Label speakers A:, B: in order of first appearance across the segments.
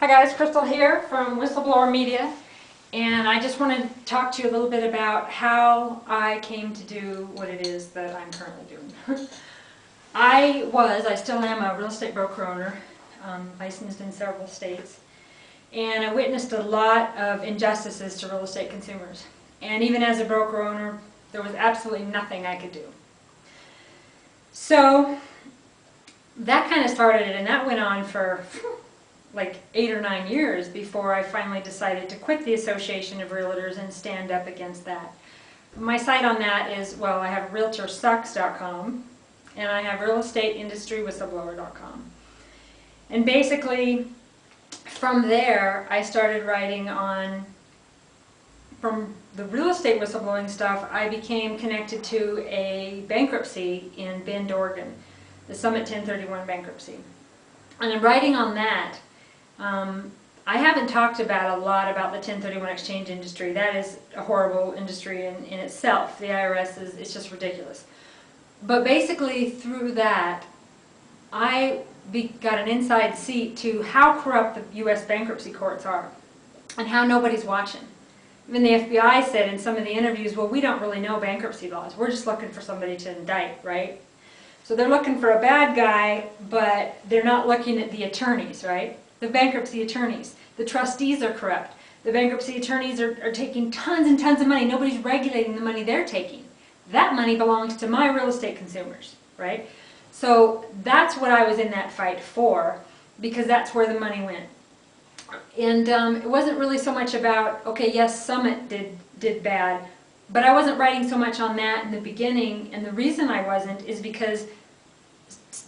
A: Hi guys, Crystal here from Whistleblower Media, and I just want to talk to you a little bit about how I came to do what it is that I'm currently doing. I still am a real estate broker owner, licensed in several states, and I witnessed a lot of injustices to real estate consumers. And even as a broker owner, there was absolutely nothing I could do. So that kind of started it, and that went on for like 8 or 9 years before I finally decided to quit the Association of Realtors and stand up against that. My site on that is, well, I have realtorsucks.com and I have realestateindustrywhistleblower.com. And basically, from there, I started writing on, from the real estate whistleblowing stuff, I became connected to a bankruptcy in Bend, Oregon, the Summit 1031 bankruptcy. And I'm writing on that. I haven't talked about a lot about the 1031 exchange industry. That is a horrible industry in itself. The IRS it's just ridiculous. But basically through that, I got an inside seat to how corrupt the U.S. bankruptcy courts are and how nobody's watching. Even the FBI said in some of the interviews, well, we don't really know bankruptcy laws. We're just looking for somebody to indict, right? So they're looking for a bad guy, but they're not looking at the attorneys, right? The bankruptcy attorneys. The trustees are corrupt. The bankruptcy attorneys are taking tons and tons of money. Nobody's regulating the money they're taking. That money belongs to my real estate consumers, right? So that's what I was in that fight for, because that's where the money went. And it wasn't really so much about, okay, yes, Summit did bad, but I wasn't writing so much on that in the beginning, and the reason I wasn't is because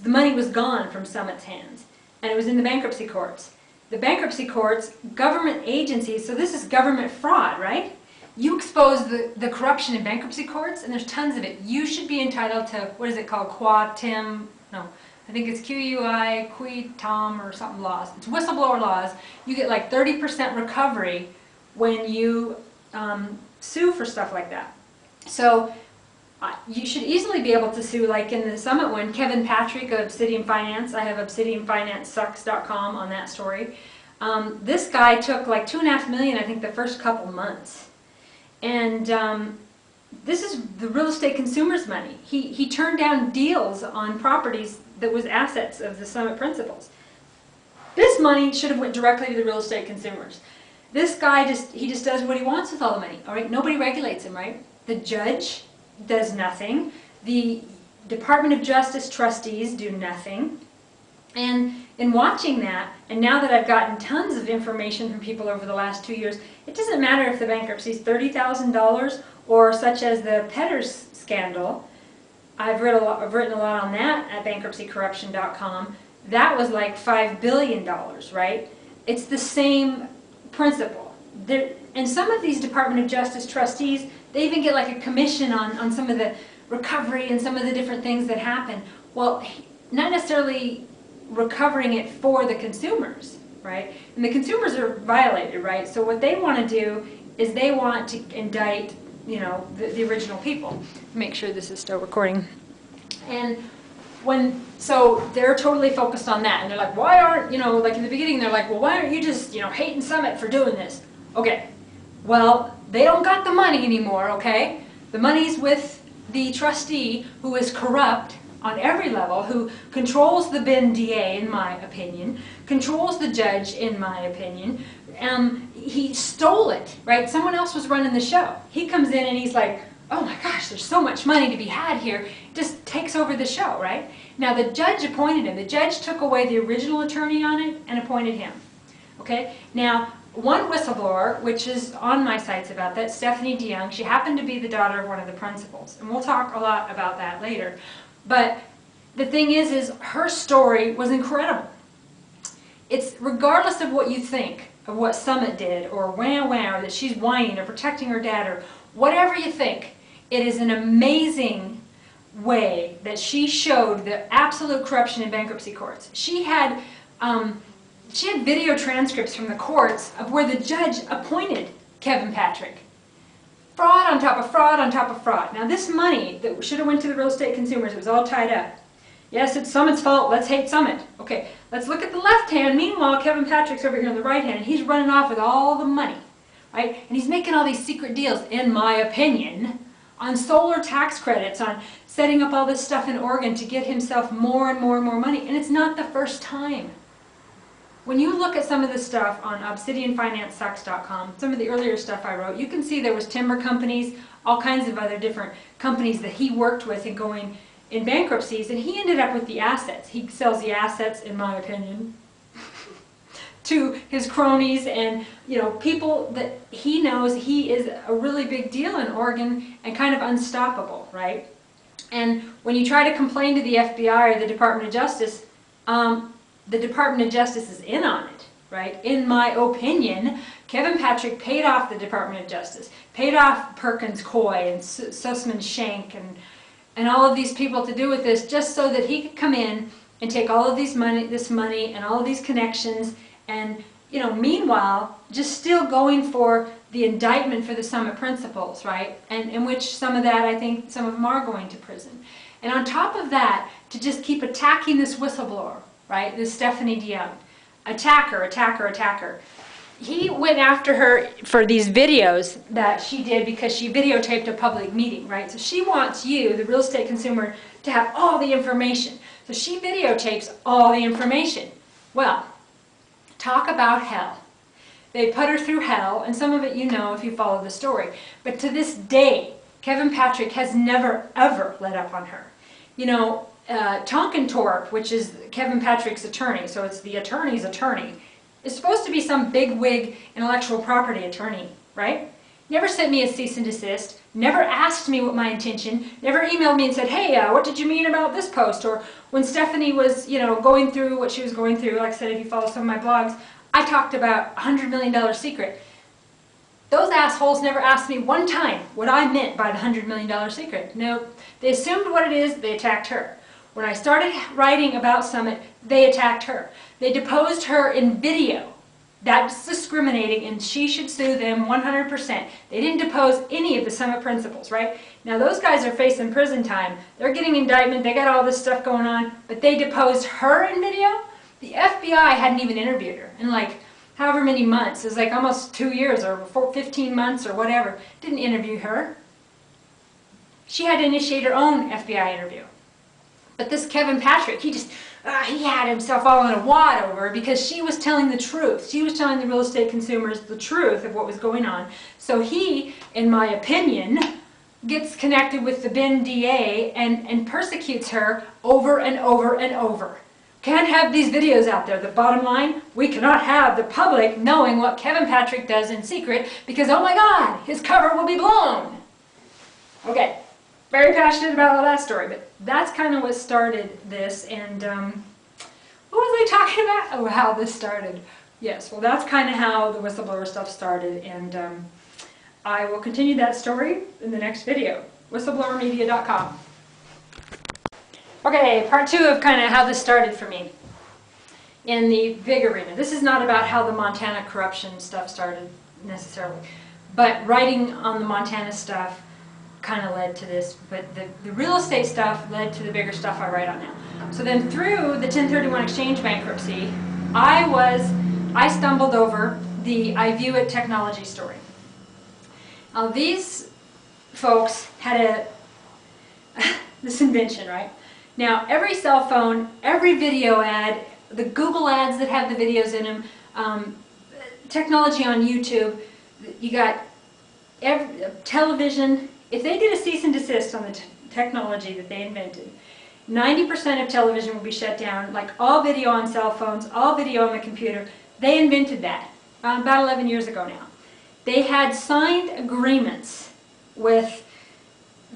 A: the money was gone from Summit's hands, and it was in the bankruptcy courts. The bankruptcy courts, government agencies, so this is government fraud, right? You expose the corruption in bankruptcy courts, and there's tons of it. You should be entitled to, what is it called, I think it's QUI, Qui-Tom or something laws. It's whistleblower laws. You get like 30% recovery when you sue for stuff like that. So you should easily be able to sue, like in the Summit one, Kevin Patrick of Obsidian Finance. I have obsidianfinancesucks.com on that story. This guy took like $2.5 million, I think, the first couple months. And this is the real estate consumer's money. He turned down deals on properties that was assets of the Summit principals. This money should have went directly to the real estate consumers. This guy he just does what he wants with all the money. All right, nobody regulates him, right? The judge does nothing. The Department of Justice trustees do nothing. And in watching that, and now that I've gotten tons of information from people over the last 2 years, it doesn't matter if the bankruptcy is $30,000 or such as the Petters scandal. I've written a lot on that at bankruptcycorruption.com. That was like $5 billion, right? It's the same principle. And some of these Department of Justice trustees, they even get like a commission on some of the recovery and some of the different things that happen. Well, not necessarily recovering it for the consumers, right? And the consumers are violated, right? So what they want to do is they want to indict, you know, the original people. Make sure this is still recording. And so they're totally focused on that, and they're like, why aren't, you know, like in the beginning they're like, well, why aren't you just, you know, hating Summit for doing this? Okay, well, they don't got the money anymore, okay? The money's with the trustee who is corrupt on every level, who controls the Bend DA, in my opinion, controls the judge, in my opinion. He stole it, right? Someone else was running the show. He comes in and he's like, oh my gosh, there's so much money to be had here. Just takes over the show, right? Now the judge appointed him. The judge took away the original attorney on it and appointed him. Okay? Now, one whistleblower, which is on my sites about that, Stephanie DeYoung, she happened to be the daughter of one of the principals. And we'll talk a lot about that later. But the thing is her story was incredible. It's regardless of what you think of what Summit did, or wah, or that she's whining, or protecting her dad, or whatever you think, it is an amazing way that she showed the absolute corruption in bankruptcy courts. She had video transcripts from the courts of where the judge appointed Kevin Patrick. Fraud on top of fraud on top of fraud. Now this money that should have went to the real estate consumers, it was all tied up. Yes, it's Summit's fault. Let's hate Summit. Okay, let's look at the left hand. Meanwhile, Kevin Patrick's over here on the right hand, and he's running off with all the money, right? And he's making all these secret deals, in my opinion, on solar tax credits, on setting up all this stuff in Oregon to get himself more and more and more money. And it's not the first time. When you look at some of the stuff on obsidianfinancesucks.com, some of the earlier stuff I wrote, you can see there was timber companies, all kinds of other different companies that he worked with and going in bankruptcies, and he ended up with the assets. He sells the assets, in my opinion, to his cronies and, you know, people that he knows he is a really big deal in Oregon and kind of unstoppable, right? And when you try to complain to the FBI or the Department of Justice, the Department of Justice is in on it, right? In my opinion, Kevin Patrick paid off the Department of Justice, paid off Perkins Coie and Sussman Shank and all of these people to do with this, just so that he could come in and take all of this money and all of these connections, and, you know, meanwhile, just still going for the indictment for the Summit principals, right? And in which some of that, I think, some of them are going to prison. And on top of that, to just keep attacking this whistleblower, right? This Stephanie DeYoung. Attacker, attacker, attacker. He went after her for these videos that she did because she videotaped a public meeting, right? So she wants you, the real estate consumer, to have all the information. So she videotapes all the information. Well, talk about hell. They put her through hell, and some of it you know if you follow the story. But to this day, Kevin Patrick has never, ever let up on her. You know, Tonkentorp, which is Kevin Patrick's attorney, so it's the attorney's attorney, is supposed to be some big-wig intellectual property attorney, right? Never sent me a cease and desist, never asked me what my intention, never emailed me and said, hey, what did you mean about this post? Or when Stephanie was, you know, going through what she was going through, like I said, if you follow some of my blogs, I talked about $100 million secret. Those assholes never asked me one time what I meant by the $100 million secret. Nope. They assumed what it is, they attacked her. When I started writing about Summit, they attacked her. They deposed her in video. That's discriminating, and she should sue them 100%. They didn't depose any of the Summit principals, right? Now those guys are facing prison time. They're getting indictment, they got all this stuff going on, but they deposed her in video? The FBI hadn't even interviewed her in like however many months. It was like almost 2 years or 15 months or whatever. Didn't interview her. She had to initiate her own FBI interview. But this Kevin Patrick, he had himself all in a wad over her because she was telling the truth. She was telling the real estate consumers the truth of what was going on. So he, in my opinion, gets connected with the Ben DA and persecutes her over and over and over. Can't have these videos out there. The bottom line, we cannot have the public knowing what Kevin Patrick does in secret because, oh my God, his cover will be blown. Okay. Very passionate about all that story, but that's kind of what started this. And what was I talking about? Oh, how this started. Yes, well, that's kind of how the whistleblower stuff started, and I will continue that story in the next video. Whistleblowermedia.com. Okay, part 2 of kind of how this started for me in the big arena. This is not about how the Montana corruption stuff started necessarily, but writing on the Montana stuff kind of led to this, but the real estate stuff led to the bigger stuff I write on now. So then through the 1031 exchange bankruptcy, I stumbled over the I View It technology story. Now these folks had this invention, right? Now every cell phone, every video ad, the Google ads that have the videos in them, technology on YouTube, you got television. If they did a cease and desist on the technology that they invented, 90% of television will be shut down, like all video on cell phones, all video on the computer. They invented that about 11 years ago now. They had signed agreements with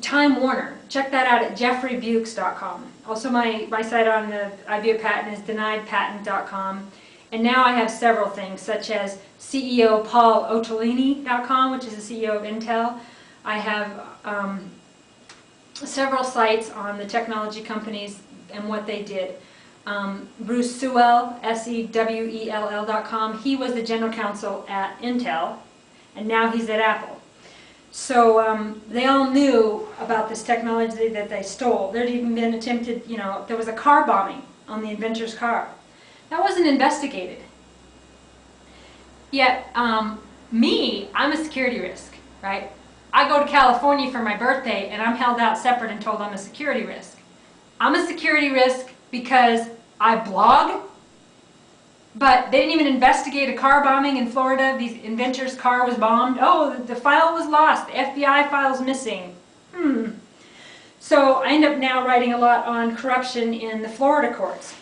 A: Time Warner. Check that out at jeffreybukes.com. Also my site on the I View It patent is deniedpatent.com. And now I have several things, such as CEO Paul Otellini.com, which is the CEO of Intel. I have several sites on the technology companies and what they did. Bruce Sewell, SEWELL.com, he was the general counsel at Intel, and now he's at Apple. So they all knew about this technology that they stole. There'd even been attempted, there was a car bombing on the inventor's car. That wasn't investigated. Yet, I'm a security risk, right? I go to California for my birthday and I'm held out separate and told I'm a security risk. I'm a security risk because I blog, but they didn't even investigate a car bombing in Florida. The inventor's car was bombed. Oh, the file was lost. The FBI file's missing. So I end up now writing a lot on corruption in the Florida courts.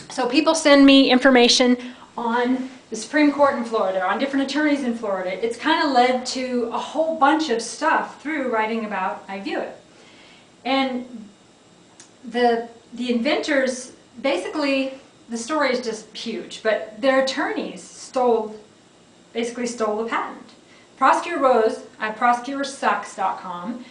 A: So people send me information on the Supreme Court in Florida, on different attorneys in Florida. It's kind of led to a whole bunch of stuff through writing about I View It. And the inventors, basically, the story is just huge, but their attorneys basically stole the patent. Prosecutor Rose at prosecutorsucks.com,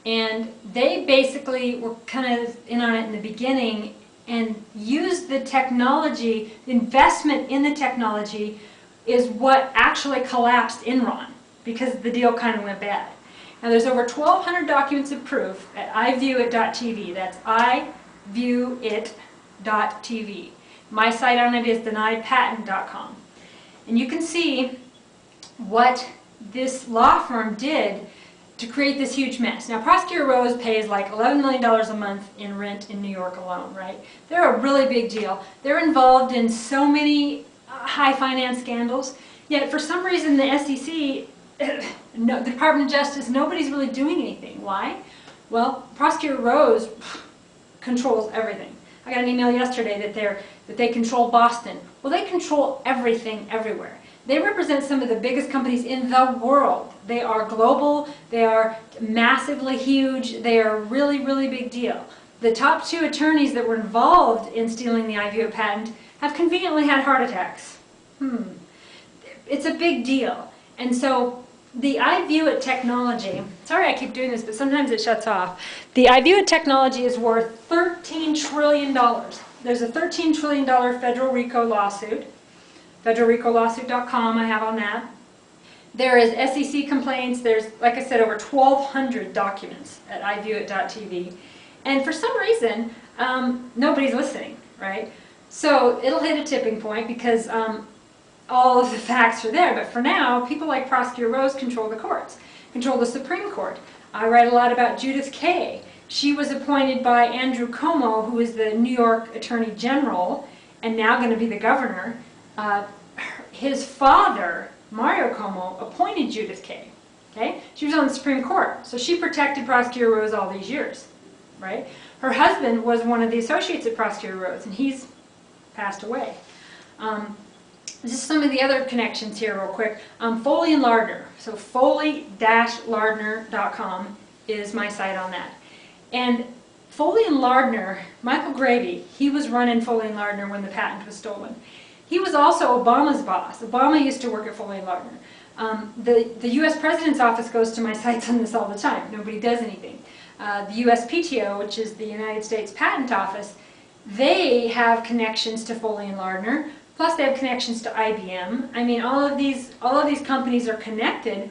A: and they basically were kind of in on it in the beginning and used the technology. The investment in the technology is what actually collapsed Enron, because the deal kind of went bad. Now there's over 1,200 documents of proof at iviewit.tv. That's iviewit.tv. My site on it is deniedpatent.com. And you can see what this law firm did to create this huge mess. Now, Prosecutor Rose pays like $11 million a month in rent in New York alone, right? They're a really big deal. They're involved in so many high finance scandals, yet for some reason the SEC, the Department of Justice, nobody's really doing anything. Why? Well, Prosecutor Rose controls everything. I got an email yesterday that they control Boston. Well, they control everything everywhere. They represent some of the biggest companies in the world. They are global, they are massively huge, they are a really, really big deal. The top 2 attorneys that were involved in stealing the I View It patent have conveniently had heart attacks. It's a big deal. And so the I View It technology, sorry I keep doing this, but sometimes it shuts off. The I View It technology is worth $13 trillion. There's a $13 trillion federal RICO lawsuit. federalricolawsuit.com, I have on that. There is SEC complaints. There's, like I said, over 1,200 documents at iviewit.tv. And for some reason, nobody's listening, right? So it'll hit a tipping point because all of the facts are there. But for now, people like Prosecutor Rose control the courts, control the Supreme Court. I write a lot about Judith Kaye. She was appointed by Andrew Cuomo, who is the New York Attorney General, and now going to be the governor. His father, Mauro Cuomo, appointed Judith Kaye. Okay? She was on the Supreme Court, so she protected Prosecutor Rose all these years, right? Her husband was one of the associates of Prosecutor Rose, and he's passed away. Just some of the other connections here real quick. Foley and Lardner. So Foley-Lardner.com is my site on that. And Foley and Lardner, Michael Grady, he was running Foley and Lardner when the patent was stolen. He was also Obama's boss. Obama used to work at Foley and Lardner. The U.S. President's office goes to my sites on this all the time. Nobody does anything. The USPTO, which is the United States Patent Office, they have connections to Foley and Lardner. Plus, they have connections to IBM. I mean, all of these companies are connected.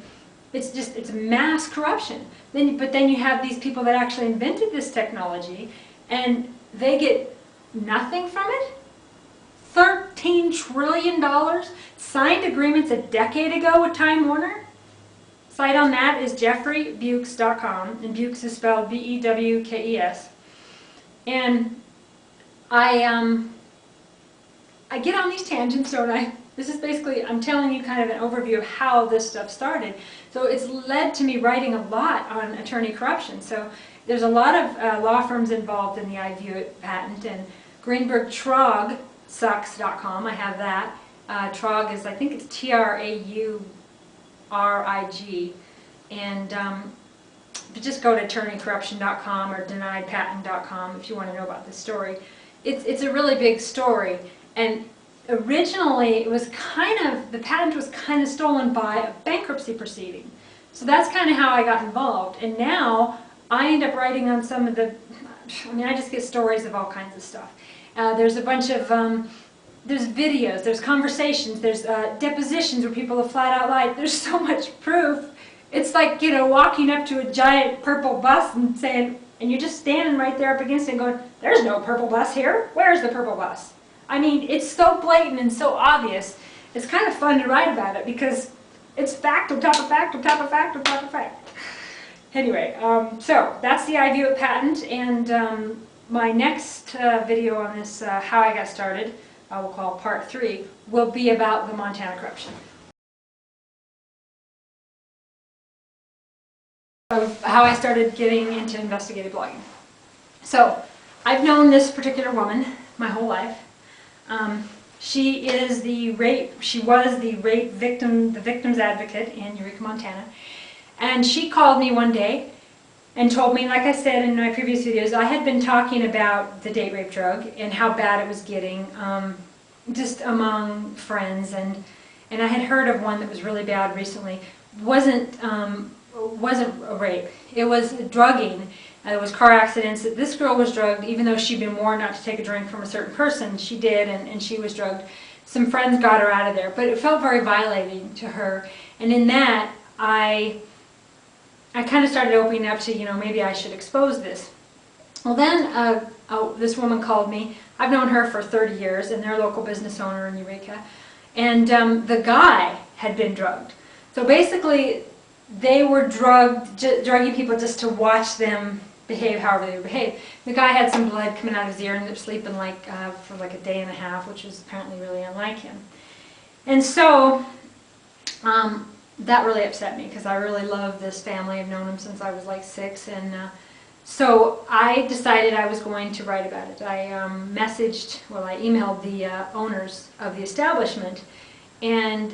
A: It's mass corruption. But then you have these people that actually invented this technology, and they get nothing from it. $13 trillion, signed agreements a decade ago with Time Warner. Site on that is jeffreybukes.com, and Bukes is spelled B-E-W-K-E-S. And I get on these tangents, don't I? This is basically, I'm telling you kind of an overview of how this stuff started. So it's led to me writing a lot on attorney corruption. So there's a lot of law firms involved in the I View It patent, and Greenberg Trog, sucks.com, I have that. Trog is, I think it's T-R-A-U-R-I-G. And but just go to attorneycorruption.com or deniedpatent.com if you want to know about this story. It's a really big story. And originally it was the patent was kind of stolen by a bankruptcy proceeding. So that's kind of how I got involved. And now I end up writing on some of the, I just get stories of all kinds of stuff. There's a bunch of, there's videos, there's conversations, there's depositions where people have flat out lied. There's so much proof. It's like, you know, walking up to a giant purple bus and saying, and you're just standing right there up against it and going, there's no purple bus here. Where's the purple bus? I mean, it's so blatant and so obvious. It's kind of fun to write about it because it's fact on top of fact on top of fact on top of fact. Anyway, so that's the I View It patent, and my next video on this, how I got started, I will call part 3, will be about the Montana corruption. Of how I started getting into investigative blogging. So, I've known this particular woman my whole life. She was the rape victim, the victim's advocate in Eureka, Montana. And she called me one day and told me, like I said in my previous videos, I had been talking about the date rape drug and how bad it was getting, just among friends, and I had heard of one that was really bad recently. Wasn't a rape. It was drugging. It was car accidents. This girl was drugged, even though she'd been warned not to take a drink from a certain person. She did, and she was drugged. Some friends got her out of there, but it felt very violating to her. And in that, I kind of started opening up to, you know, maybe I should expose this. Well then, this woman called me. I've known her for 30 years, and they're a local business owner in Eureka. And the guy had been drugged. So basically, they were drugging people just to watch them behave however they would behave. The guy had some blood coming out of his ear and ended up sleeping for like a day and a half, which was apparently really unlike him. And so that really upset me because I really love this family. I've known them since I was like 6, and so I decided I was going to write about it. I emailed the owners of the establishment, and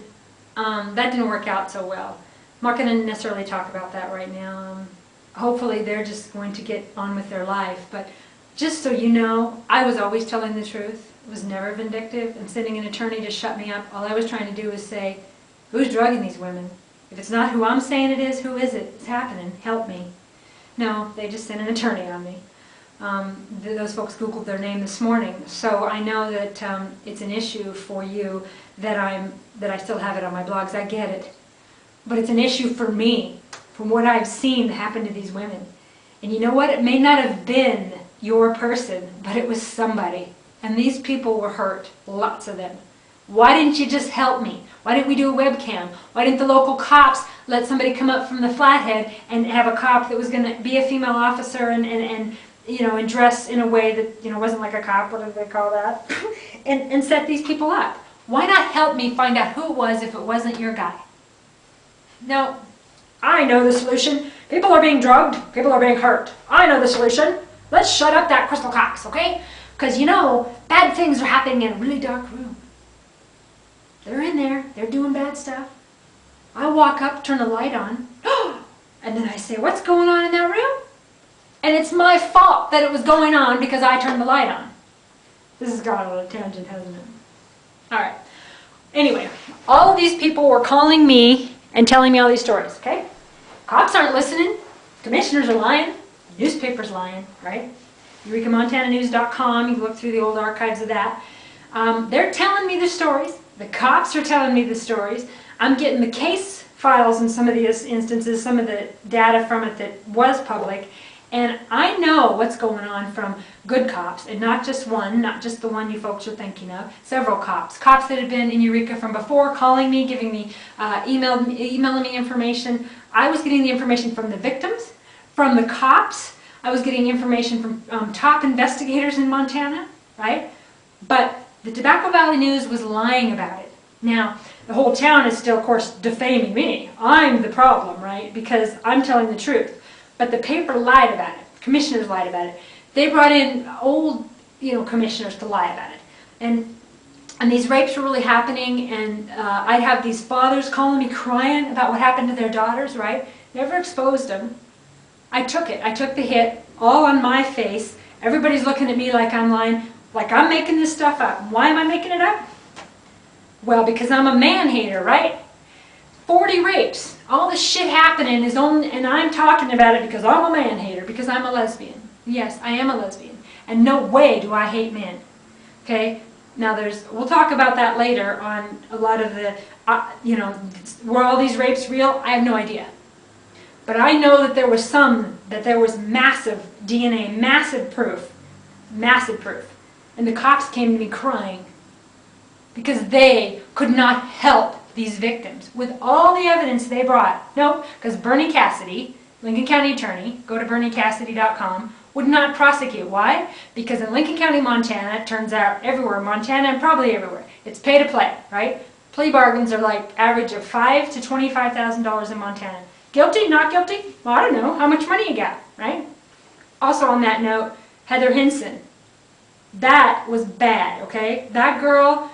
A: that didn't work out so well. I'm not going to necessarily talk about that right now. Hopefully they're just going to get on with their life. But just so you know, I was always telling the truth. I was never vindictive and sending an attorney to shut me up. All I was trying to do was say, who's drugging these women? If it's not who I'm saying it is, who is it? It's happening. Help me. No, they just sent an attorney on me. Those folks Googled their name this morning. So I know that it's an issue for you that I still have it on my blogs. I get it. But it's an issue for me, from what I've seen happen to these women. And you know what? It may not have been your person, but it was somebody. And these people were hurt, lots of them. Why didn't you just help me? Why didn't we do a webcam? Why didn't the local cops let somebody come up from the Flathead and have a cop that was going to be a female officer and you know, and dress in a way that, you know, wasn't like a cop, what do they call that? and set these people up. Why not help me find out who it was if it wasn't your guy? No, I know the solution. People are being drugged. People are being hurt. I know the solution. Let's shut up that Crystal Cox, okay? Because, you know, bad things are happening in a really dark room. They're in there. They're doing bad stuff. I walk up, turn the light on, and then I say, what's going on in that room? And it's my fault that it was going on because I turned the light on. This has got on a tangent, hasn't it? All right. Anyway, all of these people were calling me and telling me all these stories, okay? Cops aren't listening. Commissioners are lying. Newspapers lying, right? EurekaMontanaNews.com, you can look through the old archives of that. They're telling me the stories. The cops are telling me the stories. I'm getting the case files in some of these instances, some of the data from it that was public. And I know what's going on from good cops, and not just one, not just the one you folks are thinking of, several cops. Cops that had been in Eureka from before, calling me, giving me, emailing me information. I was getting the information from the victims, from the cops. I was getting information from top investigators in Montana, right? But the Tobacco Valley News was lying about it. Now, the whole town is still, of course, defaming me. I'm the problem, right? Because I'm telling the truth. But the paper lied about it. Commissioners lied about it. They brought in old, you know, commissioners to lie about it. And these rapes were really happening, and I'd have these fathers calling me crying about what happened to their daughters, right? Never exposed them. I took it. I took the hit, all on my face. Everybody's looking at me like I'm lying, like I'm making this stuff up. Why am I making it up? Well, because I'm a man-hater, right? 40 rapes. All this shit happening is only, and I'm talking about it because I'm a man-hater, because I'm a lesbian. Yes, I am a lesbian. And no way do I hate men. Okay? Now we'll talk about that later on a lot of the, you know, were all these rapes real? I have no idea. But I know that there was massive DNA, massive proof. And the cops came to me crying because they could not help these victims with all the evidence they brought. No, because Bernie Cassidy, Lincoln County attorney, go to berniecassidy.com, would not prosecute. Why? Because in Lincoln County, Montana, it turns out everywhere, Montana and probably everywhere, it's pay to play, right? Plea bargains are like average of $5,000 to $25,000 in Montana. Guilty, not guilty? Well, I don't know. How much money you got, right? Also on that note, Heather Hinson. That was bad, okay? That girl,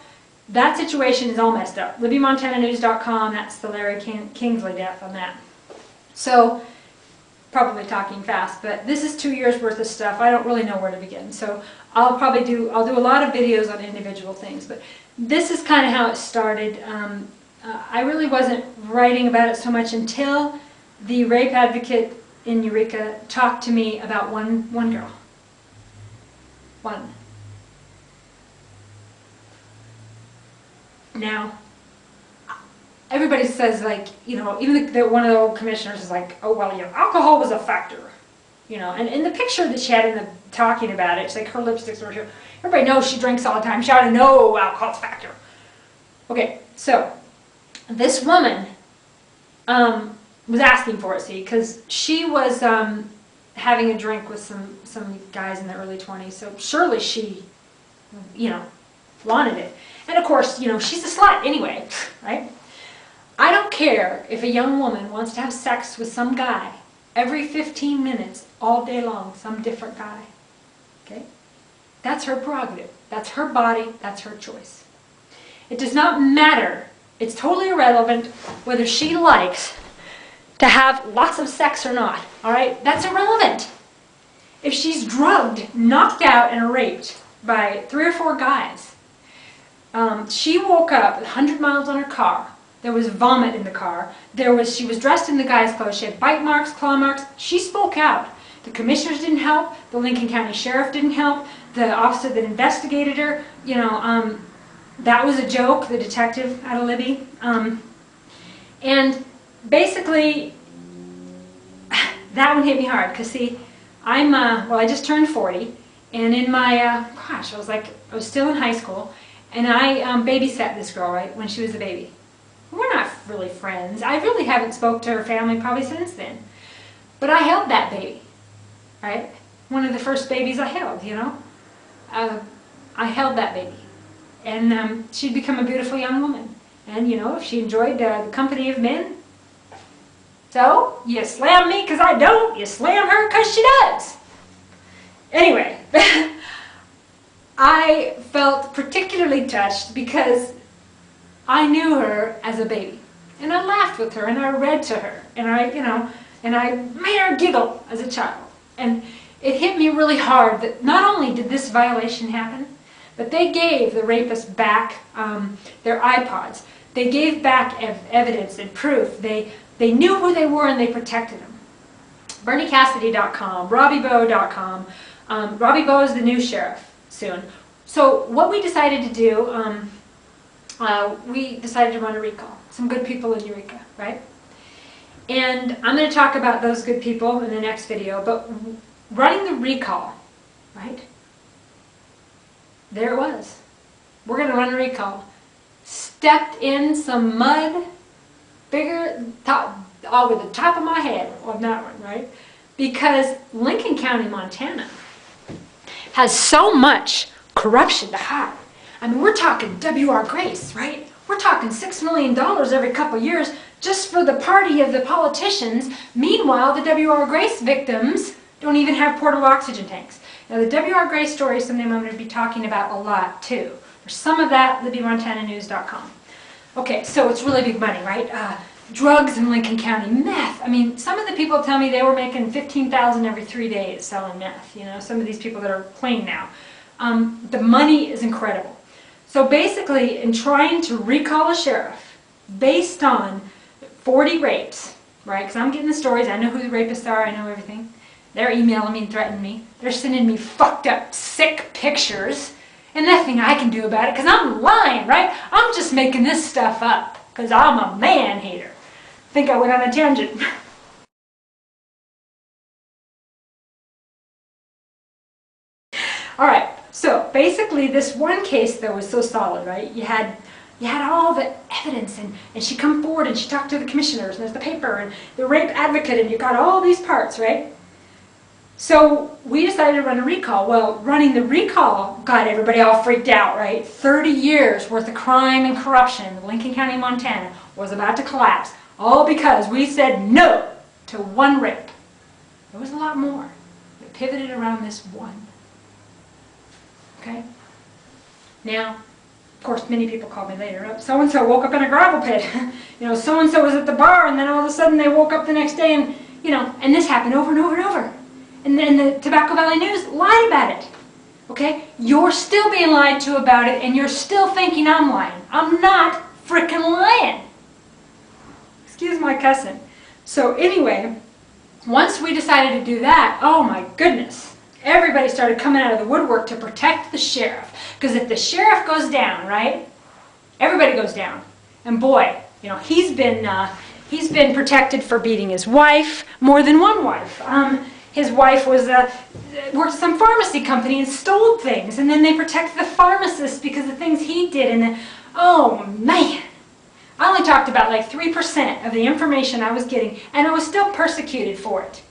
A: that situation is all messed up. LibbyMontanaNews.com, that's the Larry Kingsley death on that. So, probably talking fast, but this is 2 years worth of stuff. I don't really know where to begin. So I'll do a lot of videos on individual things, but this is kind of how it started. I really wasn't writing about it so much until the rape advocate in Eureka talked to me about one girl. One. Now, everybody says, like, you know, even one of the old commissioners is like, oh, well, you know, alcohol was a factor. You know, and in the picture that she had in the talking about it, it's like her lipsticks were here. Everybody knows she drinks all the time. She ought to know alcohol's a factor. Okay, so this woman was asking for it, see, because she was having a drink with some guys in the early 20s, so surely she, you know, wanted it. And of course, you know, she's a slut anyway, right? I don't care if a young woman wants to have sex with some guy every 15 minutes, all day long, some different guy, okay? That's her prerogative. That's her body. That's her choice. It does not matter. It's totally irrelevant whether she likes to have lots of sex or not, all right? That's irrelevant. If she's drugged, knocked out, and raped by 3 or 4 guys, she woke up 100 miles on her car. There was vomit in the car. She was dressed in the guy's clothes. She had bite marks, claw marks. She spoke out. The commissioners didn't help. The Lincoln County Sheriff didn't help. The officer that investigated her, you know, that was a joke, the detective out of Libby. And basically, that one hit me hard. Because, see, I just turned 40. And in my, I was still in high school. And I babysat this girl, right, when she was a baby. We're not really friends. I really haven't spoke to her family probably since then. But I held that baby, right? One of the first babies I held, you know. I held that baby. And she'd become a beautiful young woman. And, you know, if she enjoyed the company of men. So, you slam me because I don't. You slam her because she does. Anyway, I felt particularly touched because I knew her as a baby, and I laughed with her, and I read to her, and I made her giggle as a child. And it hit me really hard that not only did this violation happen, but they gave the rapists back their iPods. They gave back evidence and proof. They knew who they were, and they protected them. BernieCassidy.com, RobbieBow.com. Robbie Bow is the new sheriff soon. So what we decided to do, we decided to run a recall. Some good people in Eureka, right? And I'm going to talk about those good people in the next video, but running the recall, right? There it was. We're going to run a recall. Stepped in some mud, bigger, over the top of my head on that one, right? Because Lincoln County, Montana has so much corruption to hide. I mean, we're talking W.R. Grace, right? We're talking $6 million every couple years just for the party of the politicians. Meanwhile, the W.R. Grace victims don't even have portable oxygen tanks. Now, the W.R. Grace story is something I'm going to be talking about a lot, too. There's some of that, LibbyMontanaNews.com. Okay, so it's really big money, right? Drugs in Lincoln County, meth. I mean, some of the people tell me they were making $15,000 every 3 days selling meth. You know, some of these people that are clean now. The money is incredible. So basically, in trying to recall a sheriff based on 40 rapes, right? Because I'm getting the stories. I know who the rapists are. I know everything. They're emailing me and threatening me. They're sending me fucked up, sick pictures. And nothing I can do about it because I'm lying, right? I'm just making this stuff up because I'm a man-hater. I think I went on a tangent. All right, so basically this one case though was so solid, right? You had all the evidence, and she come forward and she talked to the commissioners, and there's the paper and the rape advocate, and you got all these parts, right? So we decided to run a recall. Well, running the recall got everybody all freaked out, right? 30 years worth of crime and corruption in Lincoln County, Montana was about to collapse, all because we said no to one rape. There was a lot more. It pivoted around this one. Okay? Now, of course, many people called me later. So-and-so woke up in a gravel pit. You know, so-and-so was at the bar, and then all of a sudden they woke up the next day, and, you know, and this happened over and over and over. And then the Tobacco Valley News lied about it. Okay? You're still being lied to about it, and you're still thinking I'm lying. I'm not frickin' lying. Excuse my cussing. So anyway, once we decided to do that, oh my goodness, everybody started coming out of the woodwork to protect the sheriff. Because if the sheriff goes down, right, everybody goes down. And boy, you know, he's been protected for beating his wife, more than one wife. His wife was worked at some pharmacy company and stole things, and then they protected the pharmacist because of things he did. And then, oh man, I only talked about like 3% of the information I was getting, and I was still persecuted for it.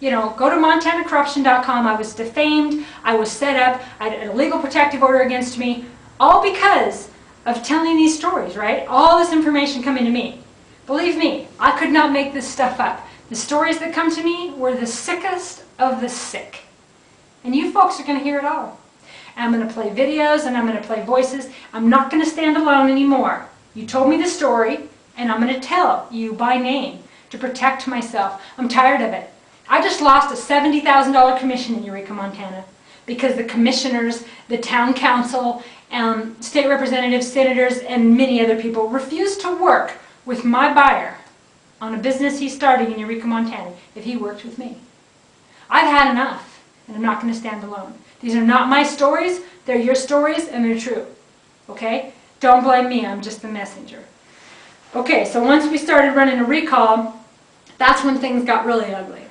A: You know, go to MontanaCorruption.com. I was defamed. I was set up. I had a legal protective order against me, all because of telling these stories, right? All this information coming to me. Believe me, I could not make this stuff up. The stories that come to me were the sickest of the sick. And you folks are going to hear it all. I'm going to play videos and I'm going to play voices. I'm not going to stand alone anymore. You told me the story, and I'm going to tell you by name to protect myself. I'm tired of it. I just lost a $70,000 commission in Eureka, Montana, because the commissioners, the town council, state representatives, senators, and many other people refused to work with my buyer on a business he's starting in Eureka, Montana, if he worked with me. I've had enough, and I'm not going to stand alone. These are not my stories, they're your stories, and they're true. Okay? Don't blame me, I'm just the messenger. Okay, so once we started running a recall, that's when things got really ugly.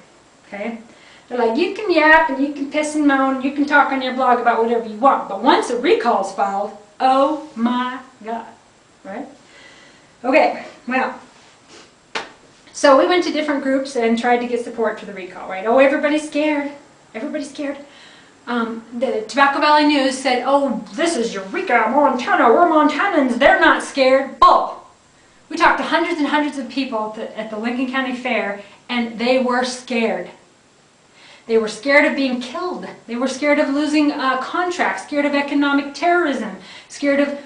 A: Okay? They're like, you can yap, and you can piss and moan, you can talk on your blog about whatever you want, but once a recall is filed, oh my God. Right? Okay, well, so we went to different groups and tried to get support for the recall, right? Oh, everybody's scared. Everybody's scared. The Tobacco Valley News said, oh, this is Eureka, Montana. We're Montanans. They're not scared. Bull. We talked to hundreds and hundreds of people at the Lincoln County Fair, and they were scared. They were scared of being killed. They were scared of losing contracts, scared of economic terrorism, scared of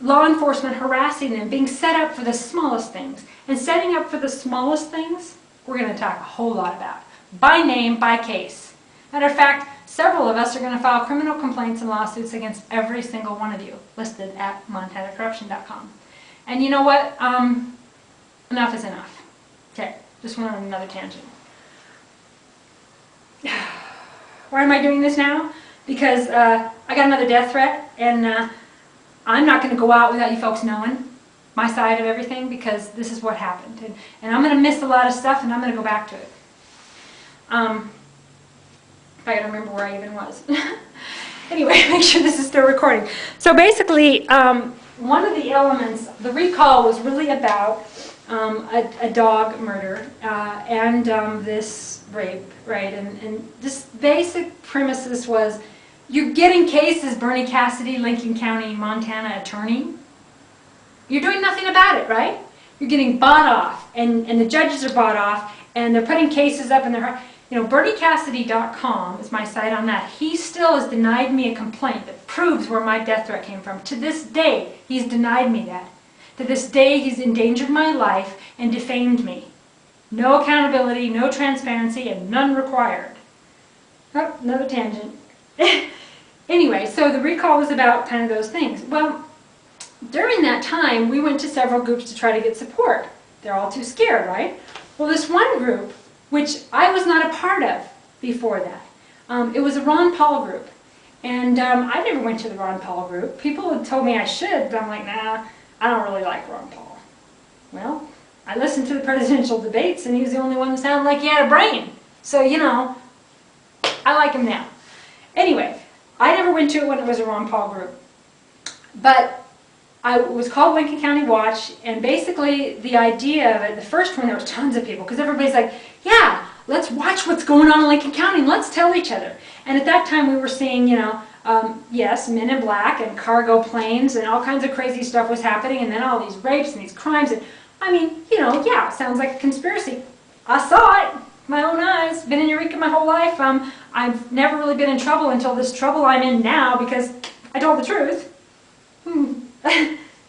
A: law enforcement harassing them, being set up for the smallest things. And setting up for the smallest things, we're going to talk a whole lot about. By name, by case. Matter of fact, several of us are going to file criminal complaints and lawsuits against every single one of you, listed at MontanaCorruption.com. And you know what? Enough is enough. Okay, just went on another tangent. Why am I doing this now? Because I got another death threat, and I'm not going to go out without you folks knowing my side of everything, because this is what happened. And I'm going to miss a lot of stuff, and I'm going to go back to it. If I can remember where I even was. Anyway, make sure this is still recording. So basically, one of the elements, the recall was really about a dog murder and this rape, right? And this basic premises was, you're getting cases, Bernie Cassidy, Lincoln County, Montana attorney. You're doing nothing about it, right? You're getting bought off, and the judges are bought off, and they're putting cases up in their, you know, BernieCassidy.com is my site on that. He still has denied me a complaint that proves where my death threat came from. To this day, he's denied me that. To this day, he's endangered my life and defamed me. No accountability, no transparency, and none required. Oh, another tangent. Anyway, so the recall was about kind of those things. Well, during that time, we went to several groups to try to get support. They're all too scared, right? Well, this one group, which I was not a part of before that, it was a Ron Paul group. And I never went to the Ron Paul group. People had told me I should, but I'm like, nah, I don't really like Ron Paul. Well, I listened to the presidential debates, and he was the only one that sounded like he had a brain. So, you know, I like him now. Anyway, I never went to it when it was a Ron Paul group. But it was called Lincoln County Watch, and basically the idea of it, the first one, there was tons of people, because everybody's like, yeah, let's watch what's going on in Lincoln County, and let's tell each other. And at that time we were seeing, you know, yes, men in black and cargo planes and all kinds of crazy stuff was happening, and then all these rapes and these crimes, and I mean, you know, yeah, it sounds like a conspiracy. I saw it, my own eyes, been in Eureka my whole life. I've never really been in trouble until this trouble I'm in now because I told the truth.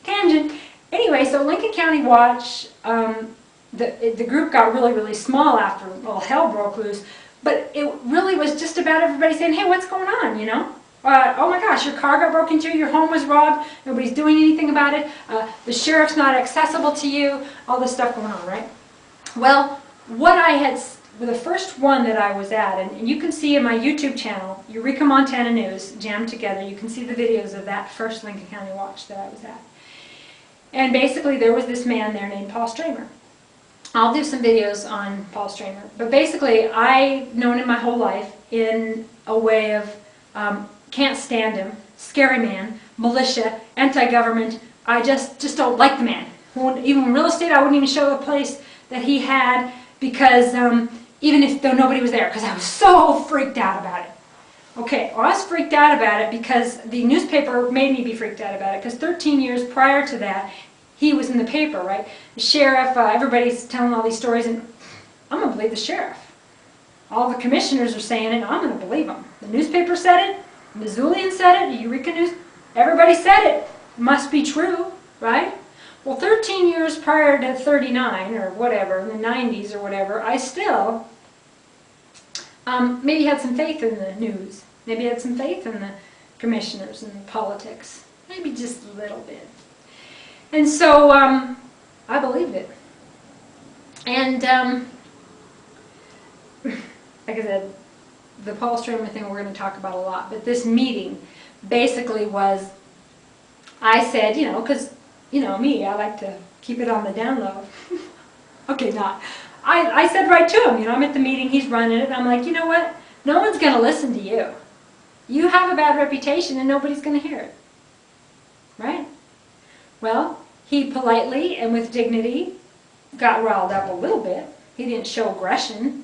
A: Tangent. Anyway, so Lincoln County Watch, the group got really, really small after all hell broke loose, but it really was just about everybody saying, hey, what's going on, you know? Oh my gosh, your car got broken into, your home was robbed, nobody's doing anything about it, the sheriff's not accessible to you, all this stuff going on, right? Well, what I had, the first one that I was at, and you can see in my YouTube channel, Eureka Montana News, jammed together, you can see the videos of that first Lincoln County Watch that I was at. And basically there was this man there named Paul Stramer. I'll do some videos on Paul Stramer, but basically I've known him my whole life in a way of can't stand him, scary man, militia, anti-government. I just don't like the man. Even in real estate, I wouldn't even show the place that he had because even though nobody was there, because I was so freaked out about it. Okay, well, I was freaked out about it because the newspaper made me be freaked out about it because 13 years prior to that, he was in the paper, right? The sheriff, everybody's telling all these stories, and I'm going to believe the sheriff. All the commissioners are saying it, I'm going to believe them. The newspaper said it, Missoulian said it, Eureka News, everybody said it. It must be true, right? Well, 13 years prior to 39 or whatever, in the 90s or whatever, I still maybe had some faith in the news. Maybe had some faith in the commissioners and politics. Maybe just a little bit. And so I believed it. And like I said, the Paul Stramer thing we're going to talk about a lot, but this meeting basically was, I said, you know, because, you know, me, I like to keep it on the down low. Okay, not. I said right to him, you know, I'm at the meeting, he's running it, and I'm like, you know what? No one's going to listen to you. You have a bad reputation and nobody's going to hear it. Right? Well, he politely and with dignity got riled up a little bit. He didn't show aggression,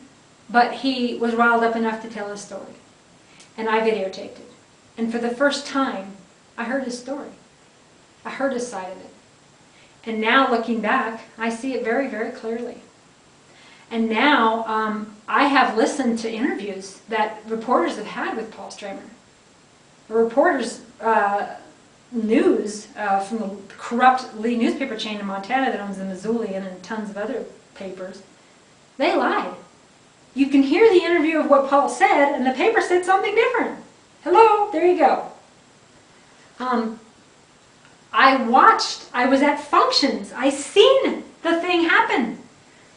A: but he was riled up enough to tell his story. And I videotaped it. And for the first time, I heard his story. I heard his side of it. And now, looking back, I see it very, very clearly. And now, I have listened to interviews that reporters have had with Paul Stramer. The reporters, news from the corrupt Lee newspaper chain in Montana that owns the Missoulian and tons of other papers, they lied. You can hear the interview of what Paul said, and the paper said something different. Hello, there you go. I was at functions. I seen the thing happen.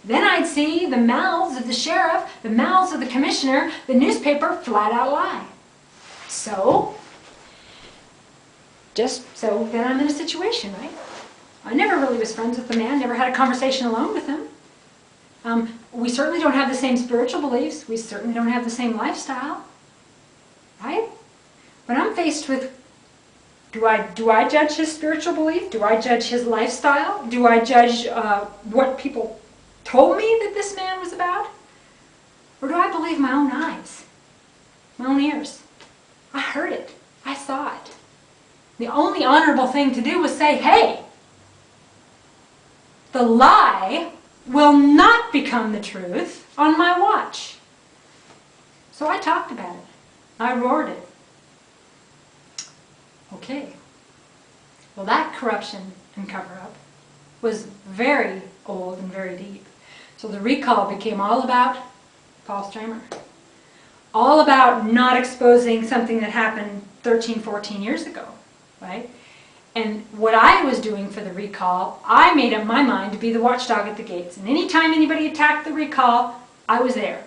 A: Then I'd see the mouths of the sheriff, the mouths of the commissioner, the newspaper flat out lie. So then I'm in a situation, right? I never really was friends with the man, never had a conversation alone with him. We certainly don't have the same spiritual beliefs. We certainly don't have the same lifestyle, right? But I'm faced with, do I judge his spiritual belief? Do I judge his lifestyle? Do I judge what people told me that this man was about? Or do I believe my own eyes, my own ears? I heard it. I saw it. The only honorable thing to do was say, hey, the lie will not become the truth on my watch. So I talked about it. I roared it. Okay. Well, that corruption and cover-up was very old and very deep. So the recall became all about Paul Stramer. All about not exposing something that happened 13, 14 years ago, right? And what I was doing for the recall, I made up my mind to be the watchdog at the gates. And anytime anybody attacked the recall, I was there.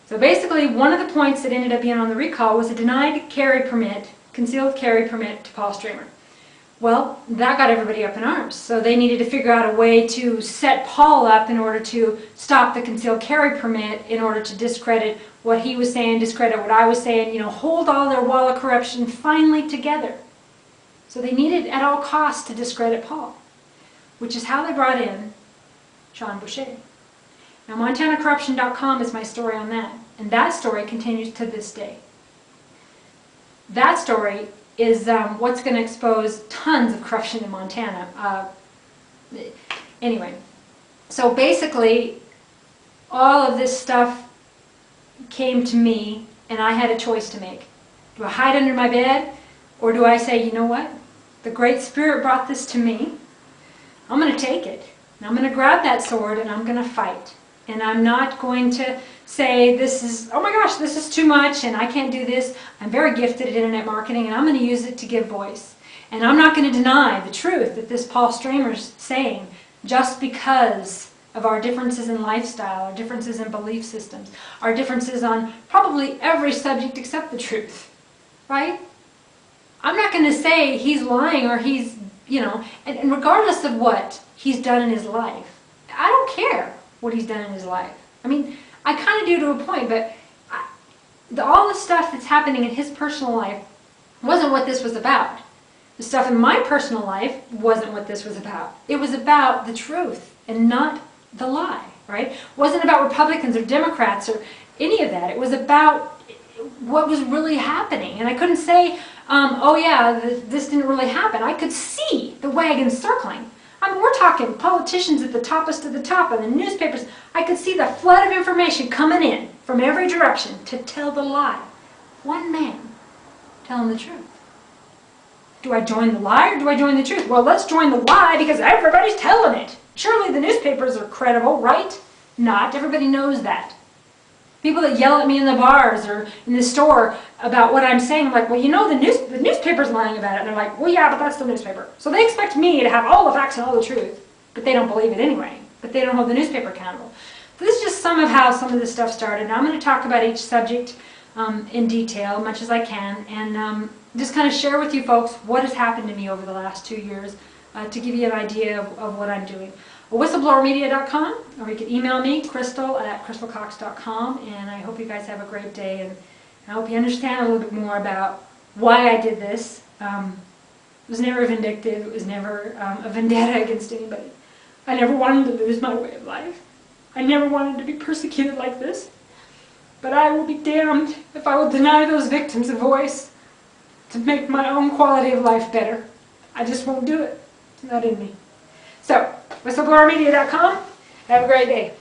A: So basically, one of the points that ended up being on the recall was a denied carry permit, concealed carry permit to Paul Stramer. Well, that got everybody up in arms. So they needed to figure out a way to set Paul up in order to stop the concealed carry permit, in order to discredit what he was saying, discredit what I was saying, hold all their wall of corruption finally together. So they needed at all costs to discredit Paul, which is how they brought in Sean Boucher. Now, MontanaCorruption.com is my story on that, and that story continues to this day. That story is what's going to expose tons of corruption in Montana. Anyway, so basically, all of this stuff came to me, and I had a choice to make. Do I hide under my bed, or do I say, you know what? The Great Spirit brought this to me. I'm going to take it. And I'm going to grab that sword, and I'm going to fight. And I'm not going to say, this is, oh my gosh, this is too much, and I can't do this. I'm very gifted at internet marketing, and I'm going to use it to give voice. And I'm not going to deny the truth that this Paul Stramer's saying, just because of our differences in lifestyle, our differences in belief systems, our differences on probably every subject except the truth, right? I'm not going to say he's lying or he's, and regardless of what he's done in his life, I don't care what he's done in his life. I mean, I kind of do to a point, but all the stuff that's happening in his personal life wasn't what this was about. The stuff in my personal life wasn't what this was about. It was about the truth and not the lie, right? It wasn't about Republicans or Democrats or any of that. It was about what was really happening. And I couldn't say, oh yeah, this didn't really happen. I could see the wagons circling. I mean, we're talking politicians at the toppest of the top and the newspapers. I could see the flood of information coming in from every direction to tell the lie. One man telling the truth. Do I join the lie or do I join the truth? Well, let's join the lie because everybody's telling it. Surely the newspapers are credible, right? Not. Everybody knows that. People that yell at me in the bars or in the store about what I'm saying, I'm like, well, the newspaper's lying about it. And they're like, well, yeah, but that's the newspaper. So they expect me to have all the facts and all the truth, but they don't believe it anyway. But they don't hold the newspaper accountable. So this is just some of how some of this stuff started. Now I'm going to talk about each subject in detail, much as I can, and just kind of share with you folks what has happened to me over the last 2 years to give you an idea of what I'm doing. Whistleblowermedia.com, or you can email me, crystal@crystalcox.com, and I hope you guys have a great day, and I hope you understand a little bit more about why I did this. It was never vindictive, it was never a vendetta against anybody. I never wanted to lose my way of life. I never wanted to be persecuted like this. But I will be damned if I will deny those victims a voice to make my own quality of life better. I just won't do it. It's not in me. So, whistleblowermedia.com. Have a great day.